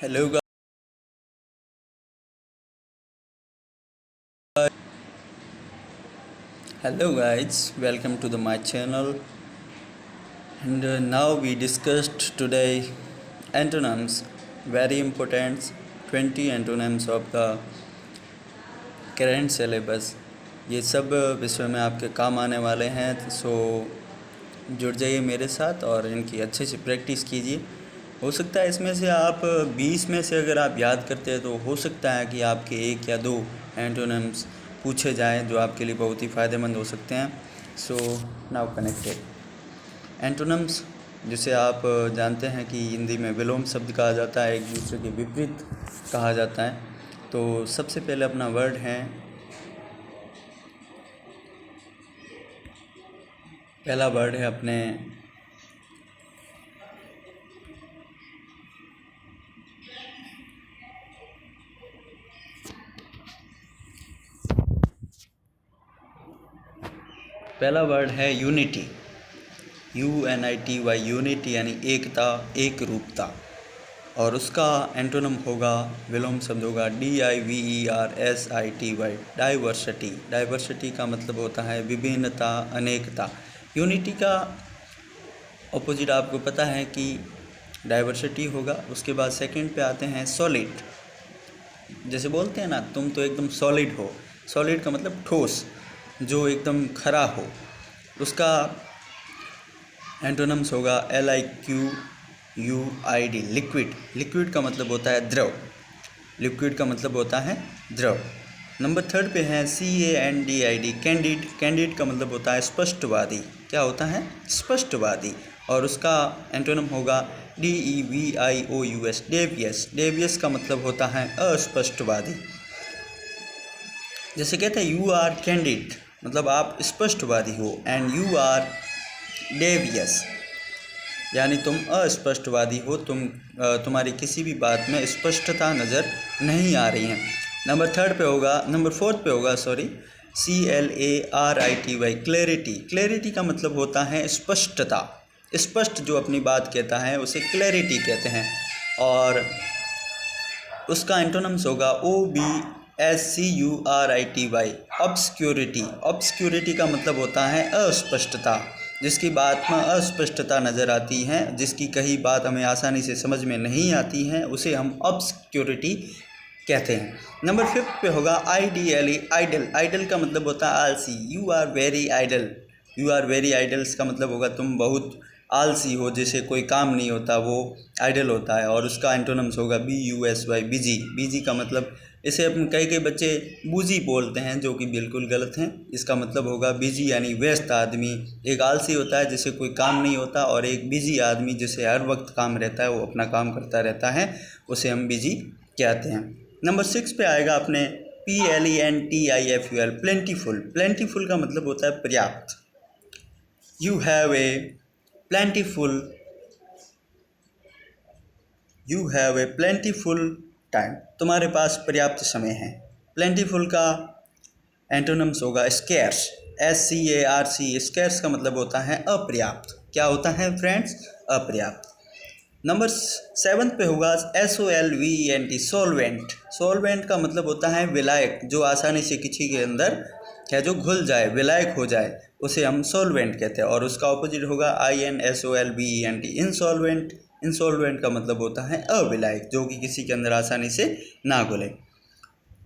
Hello, hello guys, welcome to my channel. And now we discussed today antonyms, very important 20 antonyms of the current syllabus. ये सब विषय में आपके काम आने वाले हैं, सो जुड़ जाइए मेरे साथ और इनकी अच्छे से प्रैक्टिस कीजिए। हो सकता है इसमें से आप 20 में से अगर आप याद करते हैं तो हो सकता है कि आपके एक या दो एंटोनिम्स पूछे जाएं जो आपके लिए बहुत ही फ़ायदेमंद हो सकते हैं। सो नाउ कनेक्टेड एंटोनिम्स, जिसे आप जानते हैं कि हिंदी में विलोम शब्द कहा जाता है, एक दूसरे के विपरीत कहा जाता है। तो सबसे पहले अपना वर्ड है, पहला वर्ड है अपने पहला वर्ड है यूनिटी, UNITY, यूनिटी यानी एकता, एक रूपता। और उसका एंटोनम होगा, विलोम शब्द होगा DIVERSITY, डाइवर्सिटी। डाइवर्सिटी का मतलब होता है विभिन्नता, अनेकता। यूनिटी का अपोजिट आपको पता है कि डाइवर्सिटी होगा। उसके बाद सेकंड पे आते हैं सॉलिड। जैसे बोलते हैं ना, तुम तो एकदम सॉलिड हो। सॉलिड का मतलब ठोस, जो एकदम खरा हो। उसका एंटोनम्स होगा LIQUID, लिक्विड। लिक्विड का मतलब होता है द्रव। लिक्विड का मतलब होता है द्रव। नंबर थर्ड पे है CANDID, कैंडिड। कैंडिड का मतलब होता है स्पष्टवादी। क्या होता है? स्पष्टवादी। और उसका एंटोनम होगा DEVIOUS, डेवियस। डेवियस का मतलब होता है अस्पष्टवादी। जैसे कहते हैं यू आर कैंडिड, मतलब आप स्पष्टवादी हो, एंड यू आर डेवियस यानी तुम अस्पष्टवादी हो, तुम्हारी किसी भी बात में स्पष्टता नज़र नहीं आ रही है। नंबर फोर्थ पे होगा CLARITY, क्लैरिटी। क्लैरिटी का मतलब होता है स्पष्टता। स्पष्ट जो अपनी बात कहता है उसे क्लैरिटी कहते हैं। और उसका एंटोनम्स होगा OBSCURITY, ऑब्सक्योरिटी। ऑब्सक्योरिटी का मतलब होता है अस्पष्टता। जिसकी बात में अस्पष्टता नज़र आती है, जिसकी कही बात हमें आसानी से समझ में नहीं आती है, उसे हम ऑब्सक्योरिटी कहते हैं। नंबर फिफ्थ पे होगा IDLE, आइडल। आइडल का मतलब होता है आलसी। You are very idle. You are very idles का मतलब होगा तुम बहुत आलसी हो, जैसे कोई काम नहीं होता वो आइडल होता है। और उसका एंटोनम्स होगा BUSY, बिजी। बिजी का मतलब, इसे अपन कई बच्चे बूजी बोलते हैं, जो कि बिल्कुल गलत हैं। इसका मतलब होगा बिजी यानी व्यस्त आदमी। एक आलसी होता है जिसे कोई काम नहीं होता, और एक बिजी आदमी जिसे हर वक्त काम रहता है, वो अपना काम करता रहता है, उसे हम बिजी कहते हैं। नंबर 6 पे आएगा अपने PLENTIFUL, प्लेंटीफुल। प्लेंटीफुल का मतलब होता है पर्याप्त। You have a plentiful time, तुम्हारे पास पर्याप्त समय है। प्लेंटीफुल का एंटोनम्स होगा स्केर्स, SCARC। स्केर्स का मतलब होता है अपर्याप्त। क्या होता है फ्रेंड्स? अपर्याप्त। नंबर 7 पे होगा SOLVENT, सॉल्वेंट। सॉल्वेंट का मतलब होता है विलायक, जो आसानी से किसी के अंदर है जो घुल जाए, विलायक हो जाए, उसे हम सॉल्वेंट कहते हैं। और उसका ऑपोजिट होगा INSOLVENT, इंसॉल्वेंट। इंसॉल्वेंट का मतलब होता है अविलायक, जो कि किसी के अंदर आसानी से ना घुले।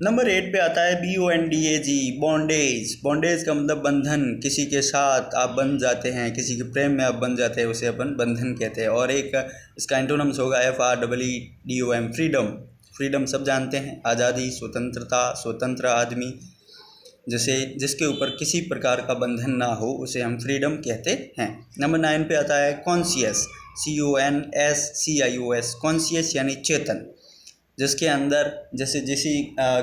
नंबर 8 पे आता है BONDAG, बॉन्डेज। बॉन्डेज का मतलब बंधन। किसी के साथ आप बंध जाते हैं, किसी के प्रेम में आप बंध जाते हैं, उसे अपन बंधन कहते हैं। और एक इसका एंटोनम्स होगा FREEDOM, फ्रीडम। फ्रीडम सब जानते हैं, आज़ादी, स्वतंत्रता, स्वतंत्र आदमी, जिसके ऊपर किसी प्रकार का बंधन ना हो, उसे हम फ्रीडम कहते हैं। नंबर 9 पे आता है कॉन्शियस, CONSCIOS, कॉन्शियस यानी चेतन। जिसके अंदर जैसे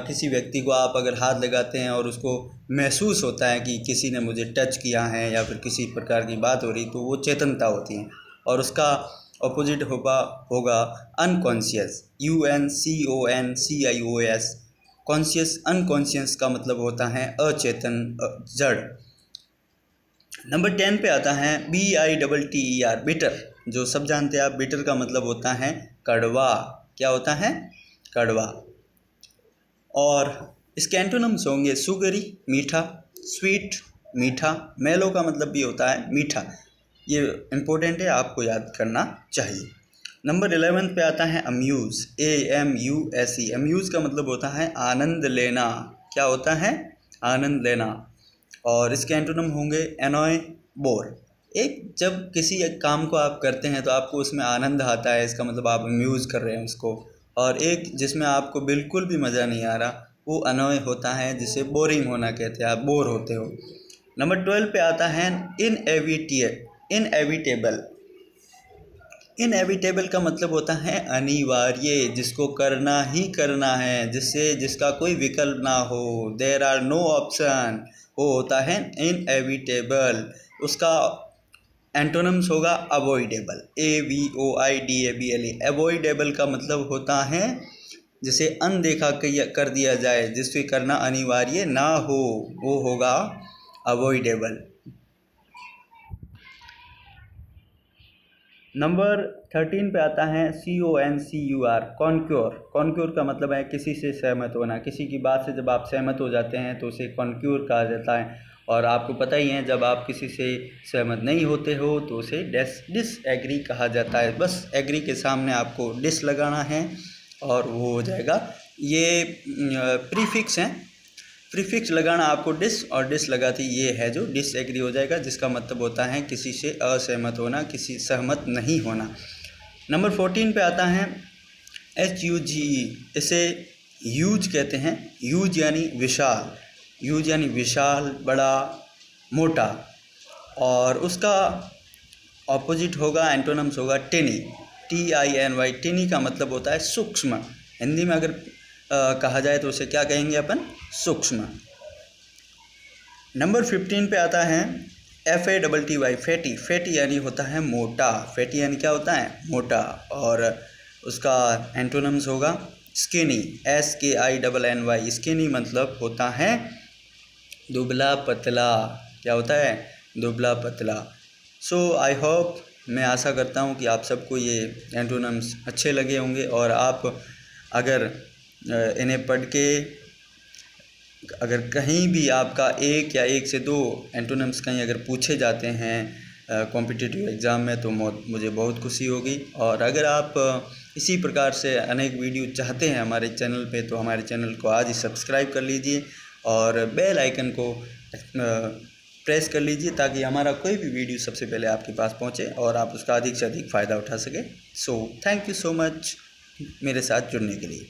किसी व्यक्ति को आप अगर हाथ लगाते हैं और उसको महसूस होता है कि किसी ने मुझे टच किया है, या फिर किसी प्रकार की बात हो रही, तो वो चेतनता होती है। और उसका ऑपोजिट होगा अनकॉन्शियस, UNCONCIOS, कॉन्शियस। अनकॉन्शियस का मतलब होता है अचेतन, जड़। नंबर 10 पे आता है BITTER, बिटर। जो सब जानते हैं आप, बिटर का मतलब होता है कड़वा। क्या होता है? कड़वा। और इसके एंटोनिम्स होंगे सुगरी मीठा, स्वीट मीठा, मेलो का मतलब भी होता है मीठा। ये इम्पोर्टेंट है, आपको याद करना चाहिए। नंबर 11 पे आता है अम्यूज़, AMUSE। अम्यूज़ का मतलब होता है आनंद लेना। क्या होता है? आनंद लेना। और इसके एंटोनिम होंगे एनॉय, बोर। एक जब किसी एक काम को आप करते हैं तो आपको उसमें आनंद आता है, इसका मतलब आप अम्यूज़ कर रहे हैं उसको। और एक जिसमें आपको बिल्कुल भी मज़ा नहीं आ रहा, वो अनॉय होता है, जिसे बोरिंग होना कहते हैं, आप बोर होते हो। नंबर 12 पे आता है इनएविटेबल। इनएविटेबल का मतलब होता है अनिवार्य, जिसको करना ही करना है, जिसका कोई विकल्प ना हो, देयर आर नो ऑप्शन, वो होता है इनएविटेबल। उसका एंटोनिम्स होगा अवॉइडेबल, AVOIDABLE। अवॉइडेबल का मतलब होता है जिसे अनदेखा कर दिया जाए, जिससे करना अनिवार्य ना हो, वो होगा अवॉइडेबल। नंबर 13 पे आता है CONCUR, कॉन्क्योर। कॉन्क्योर का मतलब है किसी से सहमत होना। किसी की बात से जब आप सहमत हो जाते हैं तो उसे कॉन्क्योर कहा जाता है। और आपको पता ही है, जब आप किसी से सहमत नहीं होते हो तो उसे डिसएग्री कहा जाता है। बस एग्री के सामने आपको डिस लगाना है और वो हो जाएगा। ये प्रीफिक्स हैं, प्रीफिक्स लगाना आपको डिस, और डिस लगाती ये है जो डिसएग्री हो जाएगा, जिसका मतलब होता है किसी से असहमत होना, किसी सहमत नहीं होना। नंबर 14 पे आता है HUGE। इसे ह्यूज कहते हैं। ह्यूज यानी विशाल, ह्यूज यानी विशाल, बड़ा, मोटा। और उसका ऑपोजिट होगा, एंटोनम्स होगा टिनी, TINY। टिनी का मतलब होता है सूक्ष्म। हिंदी में अगर कहा जाए तो उसे क्या कहेंगे अपन? सूक्ष्म। नंबर 15 पे आता है FATTY, फैटी। फैटी यानी होता है मोटा। फैटी यानी क्या होता है? मोटा। और उसका एंटोनम्स होगा स्किनी, SKINNY। स्किनी मतलब होता है दुबला पतला। क्या होता है? दुबला पतला। सो आई होप, मैं आशा करता हूँ कि आप सबको ये एंटोनम्स अच्छे लगे होंगे। और आप अगर इन्हें पढ़ के अगर कहीं भी आपका एक या एक से दो एंटोनिम्स कहीं अगर पूछे जाते हैं कॉम्पिटिटिव एग्ज़ाम में, तो मुझे बहुत खुशी होगी। और अगर आप इसी प्रकार से अनेक वीडियो चाहते हैं हमारे चैनल पे, तो हमारे चैनल को आज ही सब्सक्राइब कर लीजिए और बेल आइकन को प्रेस कर लीजिए, ताकि हमारा कोई भी वीडियो सबसे पहले आपके पास पहुंचे और आप उसका अधिक से अधिक फ़ायदा उठा सकें। So thank you so much मेरे साथ जुड़ने के लिए।